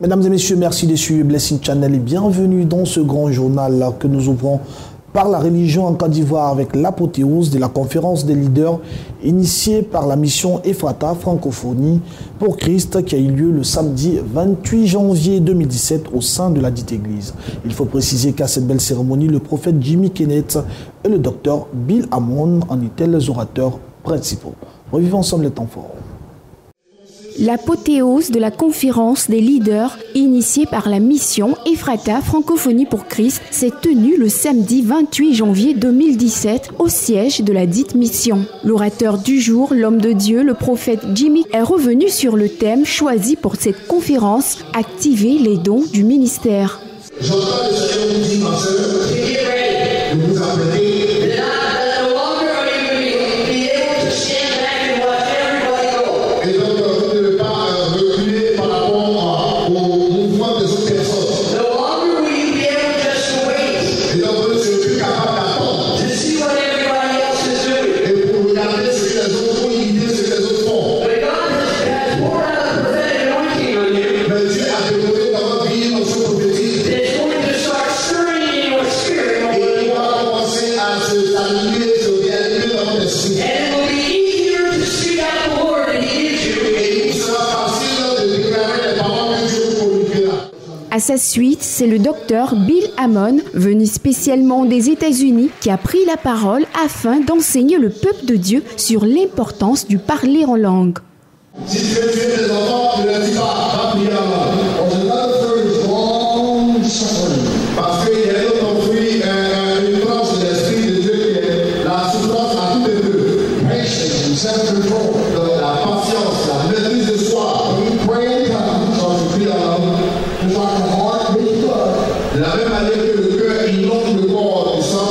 Mesdames et messieurs, merci de suivre Blessing Channel et bienvenue dans ce grand journal que nous ouvrons par la religion en Côte d'Ivoire avec l'apothéose de la conférence des leaders initiée par la mission Ephrata Francophonie pour Christ qui a eu lieu le samedi 28 janvier 2017 au sein de la dite église. Il faut préciser qu'à cette belle cérémonie, le prophète Jimmy Kenneth et le docteur Bill Hammond en étaient les orateurs principaux. Revivons ensemble les temps forts. L'apothéose de la conférence des leaders initiée par la mission Ephrata Francophonie pour Christ s'est tenue le samedi 28 janvier 2017 au siège de la dite mission. L'orateur du jour, l'homme de Dieu, le prophète Jimmy, est revenu sur le thème choisi pour cette conférence, activer les dons du ministère. J'entends le Seigneur vous dire, ma sœur, de vous appeler. À sa suite, c'est le docteur Bill Hammond, venu spécialement des États-Unis, qui a pris la parole afin d'enseigner le peuple de Dieu sur l'importance du parler en langue. Si tu veux tuer tes enfants, ne leur dis pas, va prier en langue. Parce qu'il y a d'autres fruits, une tranche de l'esprit de Dieu qui est la souffrance à tout épreuve. La patience, la maîtrise de soi. Quand tu pries en langue, de la même manière que le cœur inonde le corps du sang,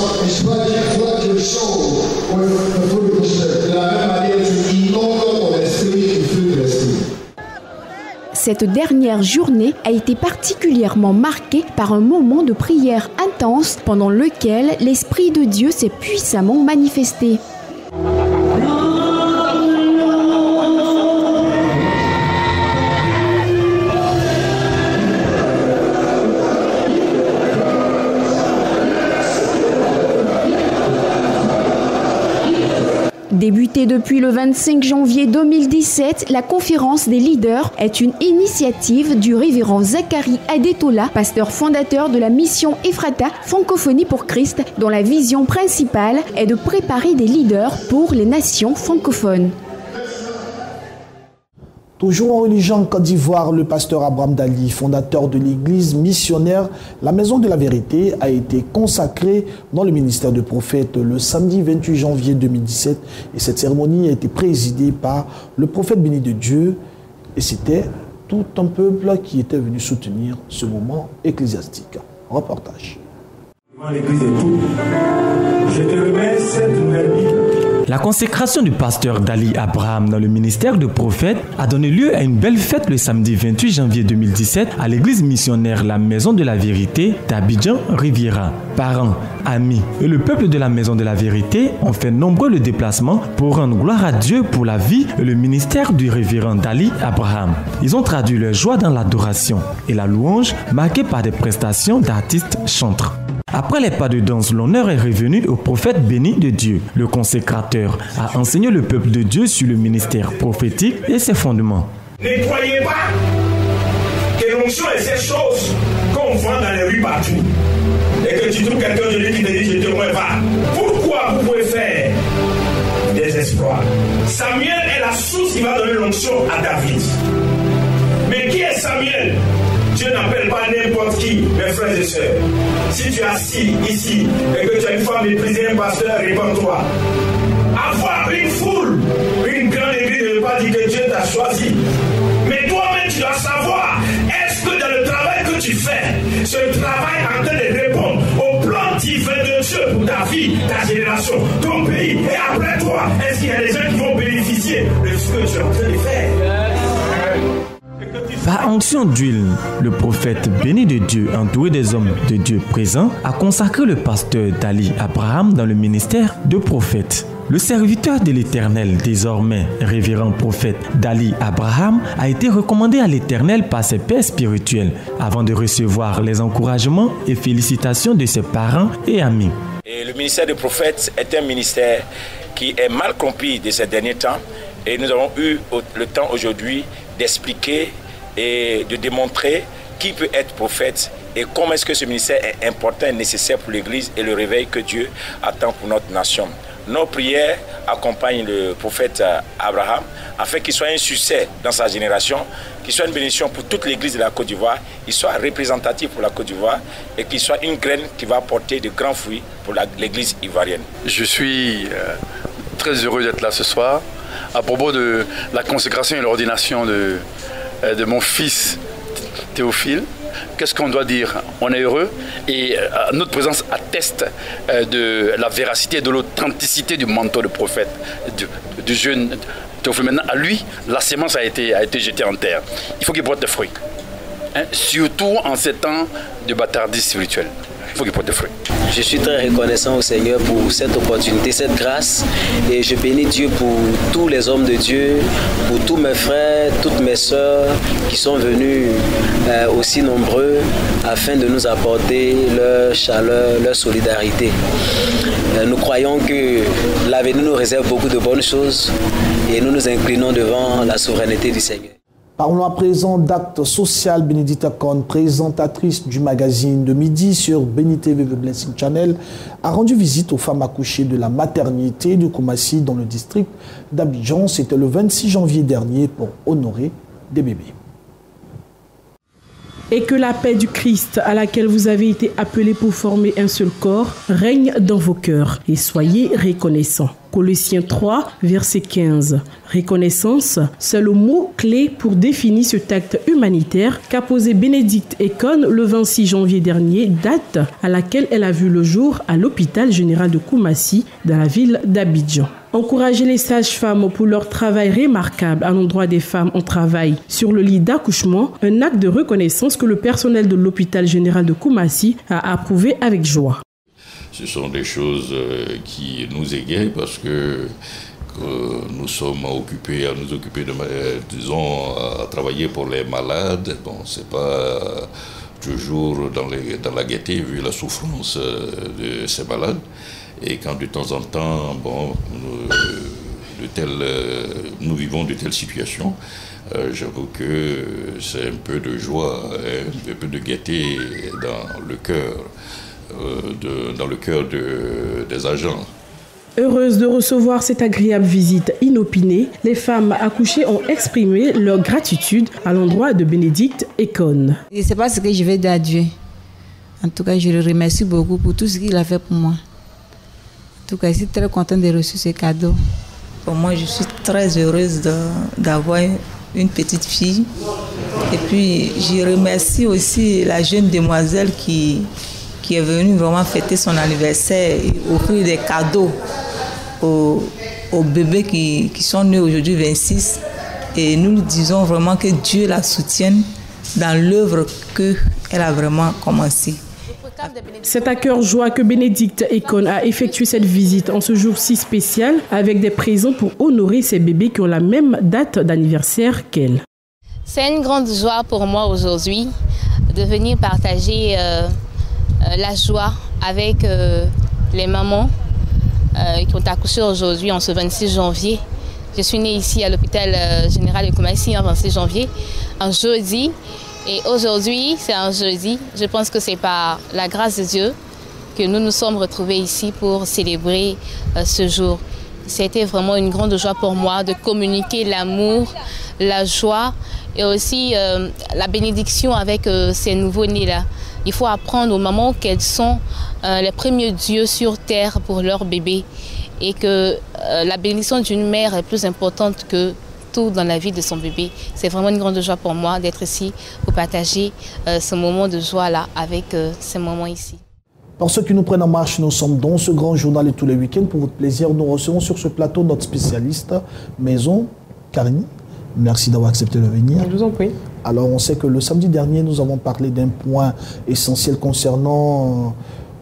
de la même manière tu inondes ton esprit du flux de l'esprit. Cette dernière journée a été particulièrement marquée par un moment de prière intense pendant lequel l'Esprit de Dieu s'est puissamment manifesté. Débutée depuis le 25 janvier 2017, la conférence des leaders est une initiative du révérend Zachary Adetola, pasteur fondateur de la mission Ephrata Francophonie pour Christ, dont la vision principale est de préparer des leaders pour les nations francophones. Toujours en religion en Côte d'Ivoire, le pasteur Abraham Dali, fondateur de l'église missionnaire La Maison de la Vérité, a été consacré dans le ministère de prophète le samedi 28 janvier 2017. Et cette cérémonie a été présidée par le prophète béni de Dieu. Et c'était tout un peuple qui était venu soutenir ce moment ecclésiastique. Reportage. L'église est tout. Je te remets cette nouvelle Bible. La consécration du pasteur Dali Abraham dans le ministère de prophète a donné lieu à une belle fête le samedi 28 janvier 2017 à l'église missionnaire La Maison de la Vérité d'Abidjan Riviera. Parents, amis et le peuple de la Maison de la Vérité ont fait nombreux le déplacement pour rendre gloire à Dieu pour la vie et le ministère du révérend Dali Abraham. Ils ont traduit leur joie dans l'adoration et la louange marquée par des prestations d'artistes chantres. Après les pas de danse, l'honneur est revenu au prophète béni de Dieu. Le consécrateur a enseigné le peuple de Dieu sur le ministère prophétique et ses fondements. Ne croyez pas que l'onction est ces choses qu'on vend dans les rues partout. Et que tu trouves quelqu'un de lui qui te dit je te vois pas. Pourquoi vous pouvez faire des exploits? Samuel est la source qui va donner l'onction à David. Mais qui est Samuel? Dieu n'appelle pas n'importe qui, mes frères et sœurs. Si tu es assis ici et que tu as une femme méprisée, un pasteur, réponds-toi. Avoir une foule, une grande église ne veut pas dire que Dieu t'a choisi. Mais toi-même, tu dois savoir, est-ce que dans le travail que tu fais, ce travail est en train de répondre au plan divin de Dieu pour ta vie, ta génération, ton pays, et après toi, est-ce qu'il y a des gens qui vont bénéficier de ce que tu es en train de faire? Et que tu Par onction d'huile, le prophète béni de Dieu, entouré des hommes de Dieu présents, a consacré le pasteur Dali Abraham dans le ministère de prophète. Le serviteur de l'Éternel, désormais révérend prophète Dali Abraham, a été recommandé à l'Éternel par ses pères spirituels avant de recevoir les encouragements et félicitations de ses parents et amis. Et le ministère de prophète est un ministère qui est mal compris de ces derniers temps et nous avons eu le temps aujourd'hui d'expliquer et de démontrer qui peut être prophète et comment est-ce que ce ministère est important et nécessaire pour l'Église et le réveil que Dieu attend pour notre nation. Nos prières accompagnent le prophète Abraham afin qu'il soit un succès dans sa génération, qu'il soit une bénédiction pour toute l'Église de la Côte d'Ivoire, qu'il soit représentatif pour la Côte d'Ivoire et qu'il soit une graine qui va porter de grands fruits pour l'Église ivoirienne. Je suis très heureux d'être là ce soir à propos de la consécration et l'ordination de mon fils Théophile. Qu'est-ce qu'on doit dire? On est heureux et notre présence atteste de la véracité et de l'authenticité du manteau de prophète du jeune Théophile. Maintenant, à lui, la sémence a été jetée en terre. Il faut qu'il porte des fruits, surtout en ces temps de bâtardise spirituelle. Il faut qu'il porte des fruits. Je suis très reconnaissant au Seigneur pour cette opportunité, cette grâce. Et je bénis Dieu pour tous les hommes de Dieu, pour tous mes frères, toutes mes sœurs qui sont venus aussi nombreux afin de nous apporter leur chaleur, leur solidarité. Nous croyons que l'avenir nous réserve beaucoup de bonnes choses et nous nous inclinons devant la souveraineté du Seigneur. Parlons à présent d'actes social. Bénédicte Ekone, présentatrice du magazine de midi sur Béni TV The Blessing Channel, a rendu visite aux femmes accouchées de la maternité de Koumassi dans le district d'Abidjan. C'était le 26 janvier dernier pour honorer des bébés. Et que la paix du Christ à laquelle vous avez été appelés pour former un seul corps règne dans vos cœurs et soyez reconnaissants. Colossiens 3, verset 15. Reconnaissance, c'est le mot clé pour définir cet acte humanitaire qu'a posé Bénédicte Ekone le 26 janvier dernier, date à laquelle elle a vu le jour à l'hôpital général de Koumassi dans la ville d'Abidjan. Encourager les sages-femmes pour leur travail remarquable à l'endroit des femmes en travail sur le lit d'accouchement, un acte de reconnaissance que le personnel de l'hôpital général de Koumassi a approuvé avec joie. Ce sont des choses qui nous égayent parce que nous sommes occupés à nous occuper de, disons, à travailler pour les malades. Bon, c'est pas toujours dans la gaieté vu la souffrance de ces malades. Et quand de temps en temps, bon, nous vivons de telles situations, j'avoue que c'est un peu de joie, un peu de gaieté dans le cœur. Des agents. Heureuses de recevoir cette agréable visite inopinée, les femmes accouchées ont exprimé leur gratitude à l'endroit de Bénédicte Ekone. Je ne sais pas ce que je vais dire à Dieu. En tout cas, je le remercie beaucoup pour tout ce qu'il a fait pour moi. En tout cas, je suis très contente de recevoir ce cadeau. Pour moi, je suis très heureuse d'avoir une petite fille. Et puis, je remercie aussi la jeune demoiselle qui est venue vraiment fêter son anniversaire et offrir des cadeaux aux bébés qui sont nés aujourd'hui 26. Et nous disons vraiment que Dieu la soutienne dans l'œuvre qu'elle a vraiment commencée. C'est à cœur joie que Bénédicte Ekone a effectué cette visite en ce jour si spécial avec des présents pour honorer ces bébés qui ont la même date d'anniversaire qu'elle. C'est une grande joie pour moi aujourd'hui de venir partager la joie avec les mamans qui ont accouché aujourd'hui en ce 26 janvier. Je suis née ici à l'hôpital général de Koumassi en 26 janvier, un jeudi. Et aujourd'hui, c'est un jeudi. Je pense que c'est par la grâce de Dieu que nous nous sommes retrouvés ici pour célébrer ce jour. C'était vraiment une grande joie pour moi de communiquer l'amour, la joie et aussi la bénédiction avec ces nouveaux-nés-là. Il faut apprendre aux mamans qu'elles sont les premiers dieux sur terre pour leur bébé et que la bénédiction d'une mère est plus importante que tout dans la vie de son bébé. C'est vraiment une grande joie pour moi d'être ici pour partager ce moment de joie-là avec ces mamans ici. Pour ceux qui nous prennent en marche, nous sommes dans ce grand journal et tous les week-ends. Pour votre plaisir, nous recevons sur ce plateau notre spécialiste maison, Karine. Merci d'avoir accepté de venir. Je vous en prie. Alors, on sait que le samedi dernier, nous avons parlé d'un point essentiel concernant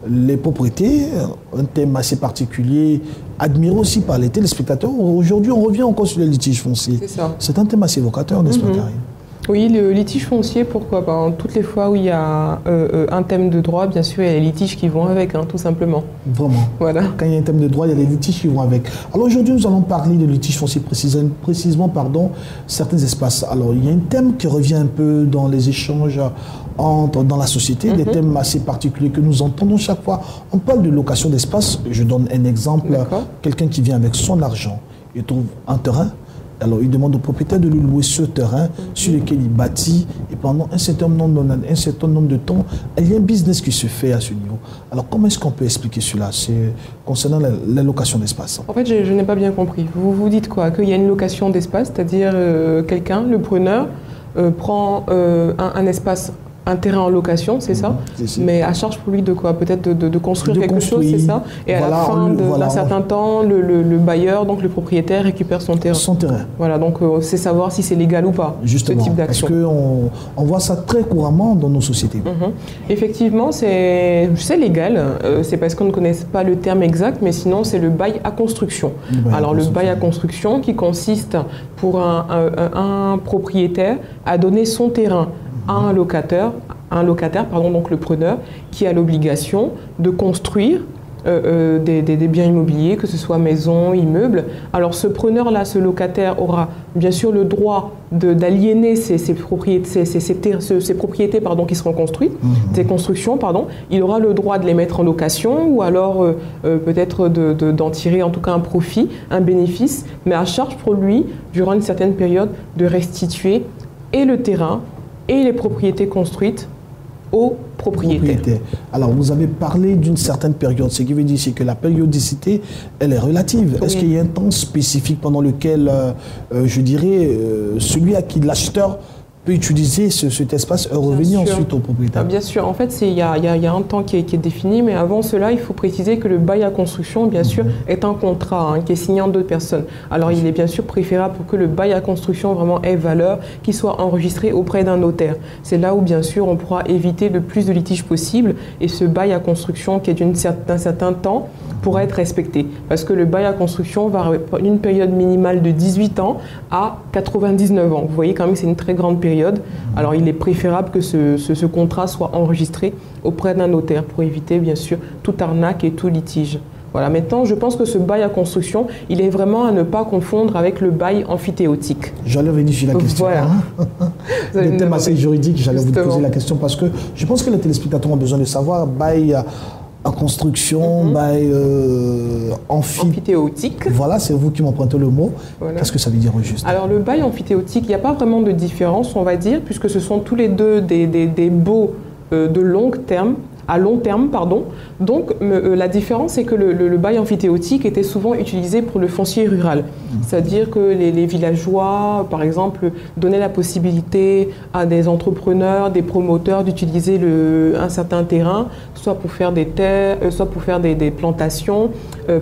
les propriétés, un thème assez particulier, admiré aussi par les téléspectateurs. Aujourd'hui, on revient encore sur les litiges fonciers. C'est ça. C'est un thème assez évocateur, n'est-ce pas, Karine? Oui, le litige foncier, pourquoi pas? Toutes les fois où il y a un thème de droit, bien sûr, il y a les litiges qui vont avec, tout simplement. Vraiment. Voilà. Quand il y a un thème de droit, il y a les litiges qui vont avec. Alors aujourd'hui, nous allons parler de litiges fonciers, précisément, certains espaces. Alors, il y a un thème qui revient un peu dans les échanges dans la société, des thèmes assez particuliers que nous entendons chaque fois. On parle de location d'espace. Je donne un exemple. Quelqu'un qui vient avec son argent, il trouve un terrain. Alors, il demande au propriétaire de lui louer ce terrain sur lequel il bâtit et pendant un certain nombre de temps, il y a un business qui se fait à ce niveau. Alors, comment est-ce qu'on peut expliquer cela? C'est concernant la location d'espace. En fait, je n'ai pas bien compris. Vous dites quoi? Qu'il y a une location d'espace, c'est-à-dire quelqu'un, le preneur, prend un espace, un terrain en location, c'est ça? Mais à charge pour lui de quoi? Peut-être de construire quelque chose, c'est ça? Et à la fin d'un certain temps, le bailleur, donc le propriétaire, récupère son terrain. Son terrain. Voilà, donc c'est savoir si c'est légal ou pas, justement, ce type d'action. Parce qu'on voit ça très couramment dans nos sociétés. Effectivement, c'est légal. C'est parce qu'on ne connaît pas le terme exact, mais sinon, c'est le bail à construction. Alors, le bail à construction qui consiste pour un propriétaire à donner son terrain à un locataire, donc le preneur, qui a l'obligation de construire des biens immobiliers, que ce soit maison, immeuble. Alors ce preneur-là, ce locataire aura bien sûr le droit d'aliéner ces propriétés qui seront construites, ces constructions, il aura le droit de les mettre en location ou alors peut-être d'en tirer en tout cas un profit, un bénéfice, mais à charge pour lui, durant une certaine période, de restituer et le terrain et les propriétés construites aux propriétaires. Alors, vous avez parlé d'une certaine période. Ce qui veut dire que la périodicité, elle est relative. Est-ce qu'il y a un temps spécifique pendant lequel, je dirais, celui à qui l'acheteur peut utiliser cet espace et revenir ensuite au propriétaire? Bien sûr. En fait, il y a un temps qui est défini, mais avant cela, il faut préciser que le bail à construction, bien sûr, est un contrat qui est signé en deux personnes. Alors, il est bien sûr préférable pour que le bail à construction vraiment ait valeur, qu'il soit enregistré auprès d'un notaire. C'est là où, bien sûr, on pourra éviter le plus de litiges possible et ce bail à construction qui est d'un certain temps pourra être respecté. Parce que le bail à construction va une période minimale de 18 ans à 99 ans. Vous voyez quand même que c'est une très grande période. Alors il est préférable que ce contrat soit enregistré auprès d'un notaire pour éviter bien sûr toute arnaque et tout litige. Voilà, maintenant je pense que ce bail à construction, il est vraiment à ne pas confondre avec le bail amphithéotique. J'allais venir sur la question. Voilà. Le thème assez juridique, j'allais vous poser la question parce que je pense que les téléspectateurs ont besoin de savoir bail en construction, bail amphithéotique. Voilà, c'est vous qui m'empruntez le mot. Voilà. Qu'est-ce que ça veut dire au juste? Alors le bail amphithéotique, il n'y a pas vraiment de différence, on va dire, puisque ce sont tous les deux des baux de long terme, à long terme, pardon. Donc la différence, c'est que le bail amphithéotique était souvent utilisé pour le foncier rural. C'est-à-dire que les villageois, par exemple, donnaient la possibilité à des entrepreneurs, des promoteurs d'utiliser un certain terrain, soit pour faire des terres, soit pour faire des plantations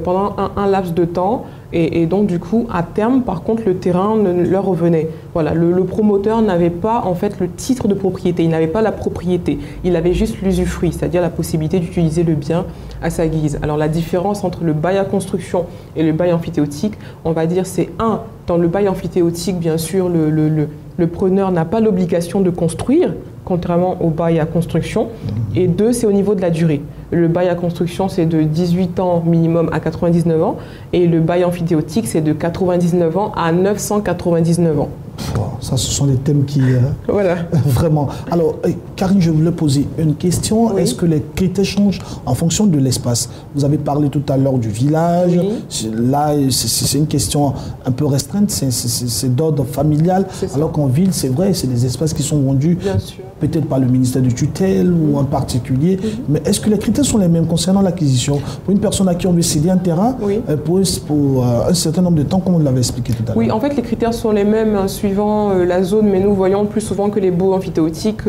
pendant un laps de temps. Et donc, du coup, à terme, par contre, le terrain leur revenait. Voilà, le promoteur n'avait pas, en fait, le titre de propriété. Il n'avait pas la propriété. Il avait juste l'usufruit, c'est-à-dire la possibilité d'utiliser le bien à sa guise. Alors, la différence entre le bail à construction et le bail amphithéotique, on va dire, c'est dans le bail amphithéotique, bien sûr, le preneur n'a pas l'obligation de construire, contrairement au bail à construction. Et deux, c'est au niveau de la durée. Le bail à construction, c'est de 18 ans minimum à 99 ans. Et le bail amphithéotique, c'est de 99 ans à 999 ans. Ça, ce sont des thèmes qui... voilà. Vraiment. Alors, Karine, je voulais poser une question. Oui. Est-ce que les critères changent en fonction de l'espace? Vous avez parlé tout à l'heure du village. Oui. Là, c'est une question un peu restreinte. C'est d'ordre familial. Alors qu'en ville, c'est vrai, c'est des espaces qui sont vendus peut-être par le ministère de tutelle ou en particulier. Mais est-ce que les critères sont les mêmes concernant l'acquisition? Pour une personne à qui on veut céder un terrain, pour un certain nombre de temps, comme on l'avait expliqué tout à l'heure. Oui, en fait, les critères sont les mêmes suivant la zone, mais nous voyons plus souvent que les baux amphithéotiques,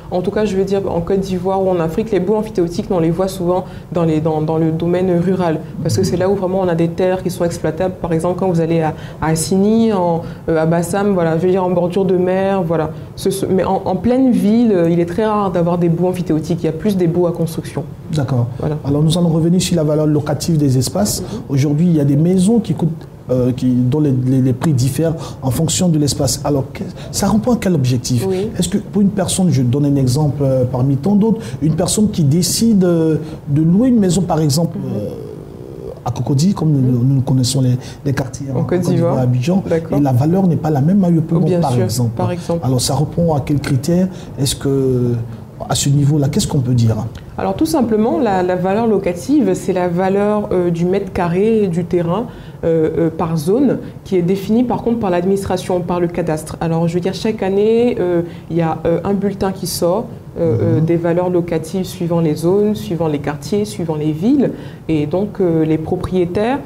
en tout cas, je veux dire, en Côte d'Ivoire ou en Afrique, les baux amphithéotiques, on les voit souvent dans le domaine rural, parce que c'est là où vraiment on a des terres qui sont exploitables. Par exemple, quand vous allez à Assini, à Bassam, voilà, je veux dire en bordure de mer, voilà. Mais en pleine ville, il est très rare d'avoir des baux amphithéotiques. Il y a plus des baux à construction. D'accord. Voilà. Alors nous allons revenir sur la valeur locative des espaces. Aujourd'hui, il y a des maisons qui coûtent dont les prix diffèrent en fonction de l'espace. Alors, ça répond à quel objectif? Est-ce que pour une personne, je donne un exemple parmi tant d'autres, une personne qui décide de louer une maison, par exemple, à Cocody, comme nous connaissons les quartiers en Côte d'Ivoire, à Abidjan, et la valeur n'est pas la même à Yopougon, par exemple. Alors, ça répond à quel critère? Est-ce que, à ce niveau-là, qu'est-ce qu'on peut dire? Alors, tout simplement, la valeur locative, c'est la valeur du mètre carré du terrain par zone, qui est définie par contre par l'administration, par le cadastre. Alors, je veux dire, chaque année, il y a un bulletin qui sort, des valeurs locatives suivant les zones, suivant les quartiers, suivant les villes. Et donc, les propriétaires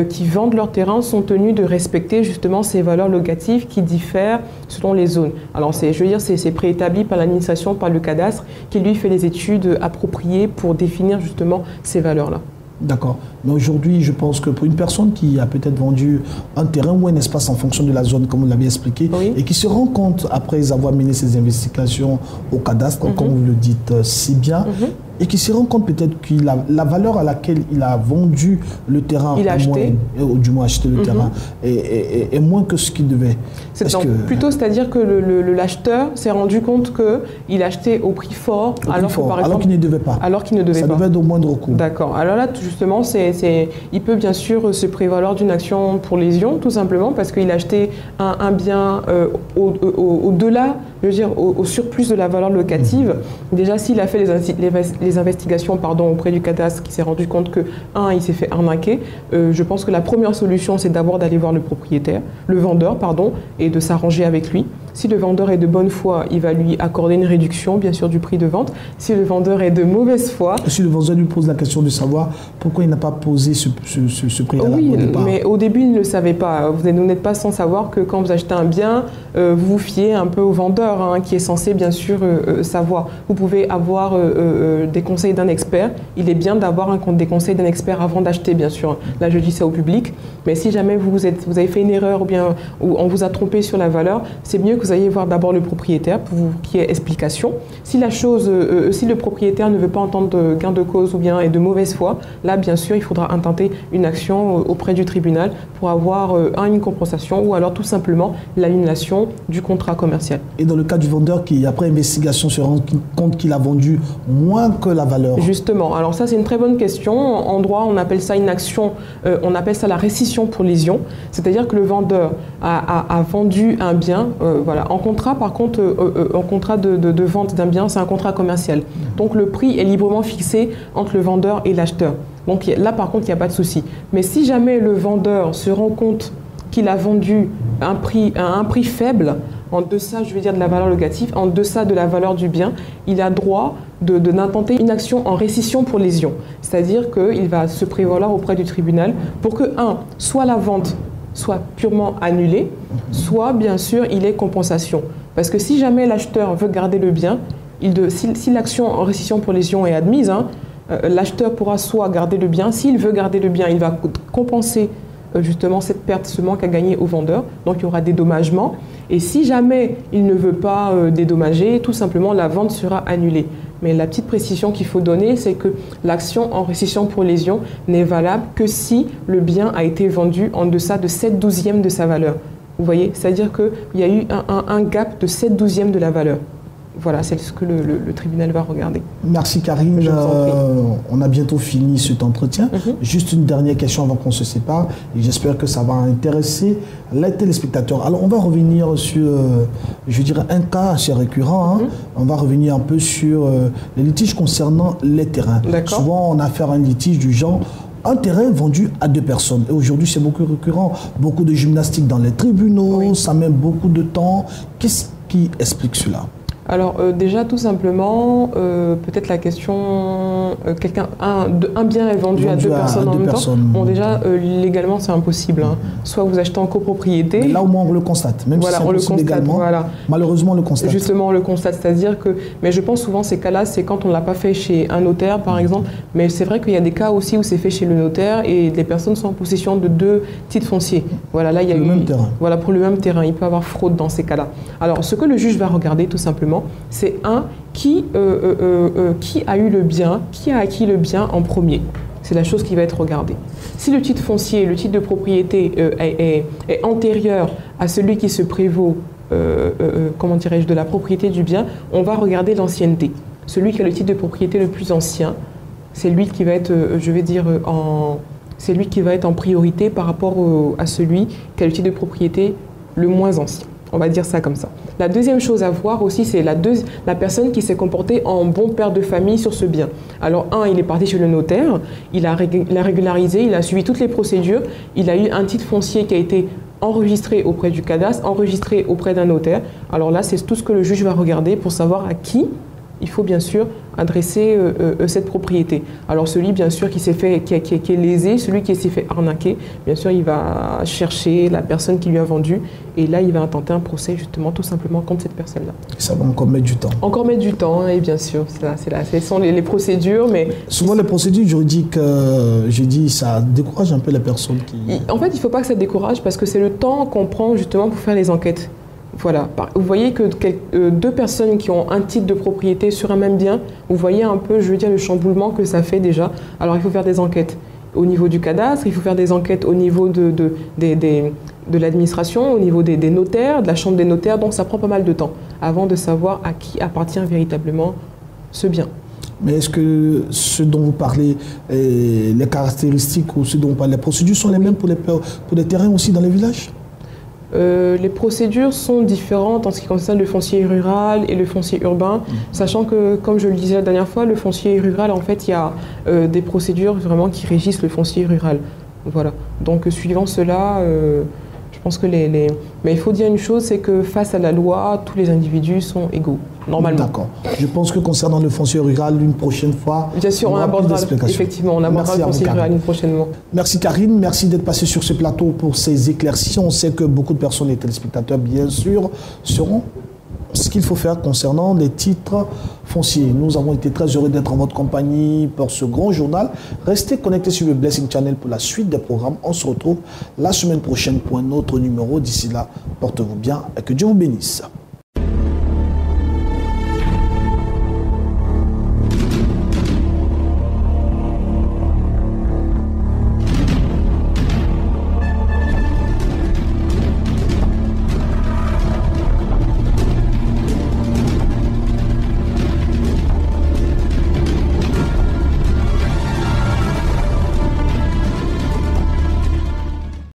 qui vendent leur terrain sont tenus de respecter justement ces valeurs locatives qui diffèrent selon les zones. Alors, je veux dire, c'est préétabli par l'administration, par le cadastre, qui lui fait les études appropriées pour définir justement ces valeurs-là. D'accord. Mais aujourd'hui, je pense que pour une personne qui a peut-être vendu un terrain ou un espace en fonction de la zone, comme vous l'avez expliqué, et qui se rend compte, après avoir mené ses investigations au cadastre, comme vous le dites si bien, et qui se rend compte peut-être que la valeur à laquelle il a vendu le terrain, ou du moins acheté le terrain, est moins que ce qu'il devait. Plutôt, c'est-à-dire que l'acheteur s'est rendu compte qu'il achetait au prix fort, alors qu'il ne devait pas. Ça devait être au moindre coût. D'accord. Alors là, justement, il peut bien sûr se prévaloir d'une action pour lésion, tout simplement, parce qu'il a acheté un bien au-delà, je veux dire, au surplus de la valeur locative. Déjà, s'il a fait les investigations auprès du cadastre, qui s'est rendu compte que, il s'est fait arnaquer, je pense que la première solution, c'est d'abord d'aller voir le vendeur, et de s'arranger avec lui. Si le vendeur est de bonne foi, il va lui accorder une réduction, bien sûr, du prix de vente. Si le vendeur est de mauvaise foi... Si le vendeur lui pose la question de savoir pourquoi il n'a pas posé ce prix-là au départ. Mais au début, il ne le savait pas. Vous n'êtes pas sans savoir que quand vous achetez un bien, vous vous fiez un peu au vendeur, qui est censé, bien sûr, savoir. Vous pouvez avoir des conseils d'un expert. Il est bien d'avoir des conseils d'un expert avant d'acheter, bien sûr. Là, je dis ça au public. Mais si jamais vous avez fait une erreur ou on vous a trompé sur la valeur, c'est mieux que vous ayez voir d'abord le propriétaire pour qu'il y ait explication. Si le propriétaire ne veut pas entendre gain de cause ou bien est de mauvaise foi, là, bien sûr, il faudra intenter une action auprès du tribunal pour avoir une compensation ou alors tout simplement l'annulation du contrat commercial. Et dans le cas du vendeur qui, après investigation, se rend compte qu'il a vendu moins que la valeur? Justement. Alors ça, c'est une très bonne question. En droit, on appelle ça une action, on appelle ça la rescission pour lésion. C'est-à-dire que le vendeur a vendu un bien, en contrat, par contre, en contrat de vente d'un bien, c'est un contrat commercial. Donc le prix est librement fixé entre le vendeur et l'acheteur. Donc là, par contre, il n'y a pas de souci. Mais si jamais le vendeur se rend compte qu'il a vendu à un prix faible, en deçà, je veux dire, de la valeur locative, en deçà de la valeur du bien, il a droit d'intenter une action en rescission pour lésion. C'est-à-dire qu'il va se prévaloir auprès du tribunal pour que, soit la vente soit purement annulée, soit, bien sûr, il ait compensation. Parce que si jamais l'acheteur veut garder le bien, si l'action en rescission pour lésion est admise, l'acheteur pourra soit garder le bien. S'il veut garder le bien, il va compenser justement cette perte, ce manque à gagner au vendeur. Donc il y aura dédommagement. Et si jamais il ne veut pas dédommager, tout simplement la vente sera annulée. Mais la petite précision qu'il faut donner, c'est que l'action en rescission pour lésion n'est valable que si le bien a été vendu en deçà de 7/12e de sa valeur. Vous voyez, c'est-à-dire qu'il y a eu un gap de 7/12e de la valeur. Voilà, c'est ce que le tribunal va regarder. Merci Karine. On a bientôt fini cet entretien. Juste une dernière question avant qu'on se sépare. Et j'espère que ça va intéresser les téléspectateurs. Alors, on va revenir sur, je dirais, un cas assez récurrent. On va revenir un peu sur les litiges concernant les terrains. Souvent, on a affaire à un litige du genre un terrain vendu à 2 personnes. Et aujourd'hui, c'est beaucoup récurrent. Beaucoup de gymnastique dans les tribunaux, ça met beaucoup de temps. Qu'est-ce qui explique cela? Alors déjà tout simplement, peut-être la question, un bien est vendu à deux personnes en même temps. Bon déjà légalement c'est impossible. Hein. Soit vous achetez en copropriété. Mais là au moins on le constate, même voilà, si c'est impossible légalement. Voilà. Malheureusement on le constate. Justement on le constate, c'est-à-dire que, mais je pense souvent ces cas-là c'est quand on ne l'a pas fait chez un notaire par exemple. Mais c'est vrai qu'il y a des cas aussi où c'est fait chez le notaire et les personnes sont en possession de 2 titres fonciers. Voilà, là il y a le même terrain. Voilà, pour le même terrain, il peut y avoir fraude dans ces cas-là. Alors ce que le juge va regarder tout simplement, c'est qui a eu le bien, qui a acquis le bien en premier. C'est la chose qui va être regardée. Si le titre foncier, le titre de propriété est antérieur à celui qui se prévaut, comment dirais-je, de la propriété du bien, on va regarder l'ancienneté. Celui qui a le titre de propriété le plus ancien, c'est lui qui va être, c'est lui qui va être en priorité par rapport à celui qui a le titre de propriété le moins ancien. On va dire ça comme ça. La deuxième chose à voir aussi, c'est la personne qui s'est comportée en bon père de famille sur ce bien. Alors, il est parti chez le notaire, il a régularisé, il a suivi toutes les procédures, il a eu un titre foncier qui a été enregistré auprès du cadastre, enregistré auprès d'un notaire. Alors là, c'est tout ce que le juge va regarder pour savoir à qui il faut bien sûr adresser cette propriété. Alors celui bien sûr qui est lésé, celui qui s'est fait arnaquer, bien sûr il va chercher la personne qui lui a vendu et là il va intenter un procès justement tout simplement contre cette personne-là. Ça va encore mettre du temps. Encore mettre du temps, et bien sûr, ce sont les procédures, mais... Souvent les procédures juridiques, j'ai dit, ça décourage un peu la personne qui... En fait il ne faut pas que ça décourage parce que c'est le temps qu'on prend justement pour faire les enquêtes. Voilà. Vous voyez que 2 personnes qui ont un titre de propriété sur un même bien, vous voyez un peu, je veux dire, le chamboulement que ça fait déjà. Alors il faut faire des enquêtes au niveau du cadastre, il faut faire des enquêtes au niveau de l'administration, au niveau des notaires, de la chambre des notaires, donc ça prend pas mal de temps avant de savoir à qui appartient véritablement ce bien. Mais est-ce que ce dont vous parlez, les caractéristiques ou ce dont vous parlez, les procédures sont les mêmes pour les terrains aussi dans les villages ? Les procédures sont différentes en ce qui concerne le foncier rural et le foncier urbain, sachant que, comme je le disais la dernière fois, le foncier rural, en fait, il y a des procédures vraiment qui régissent le foncier rural. Voilà. Donc, suivant cela, je pense que Mais il faut dire une chose, c'est que face à la loi, tous les individus sont égaux, normalement. D'accord. Je pense que concernant le foncier rural, une prochaine fois, bien sûr, on abordera effectivement, on abordera le foncier rural une prochainement. Merci Karine, merci d'être passée sur ce plateau pour ces éclaircies. On sait que beaucoup de personnes, les téléspectateurs, bien sûr, sauront ce qu'il faut faire concernant les titres fonciers. Nous avons été très heureux d'être en votre compagnie pour ce grand journal. Restez connectés sur le Blessing Channel pour la suite des programmes. On se retrouve la semaine prochaine pour un autre numéro. D'ici là, portez-vous bien et que Dieu vous bénisse.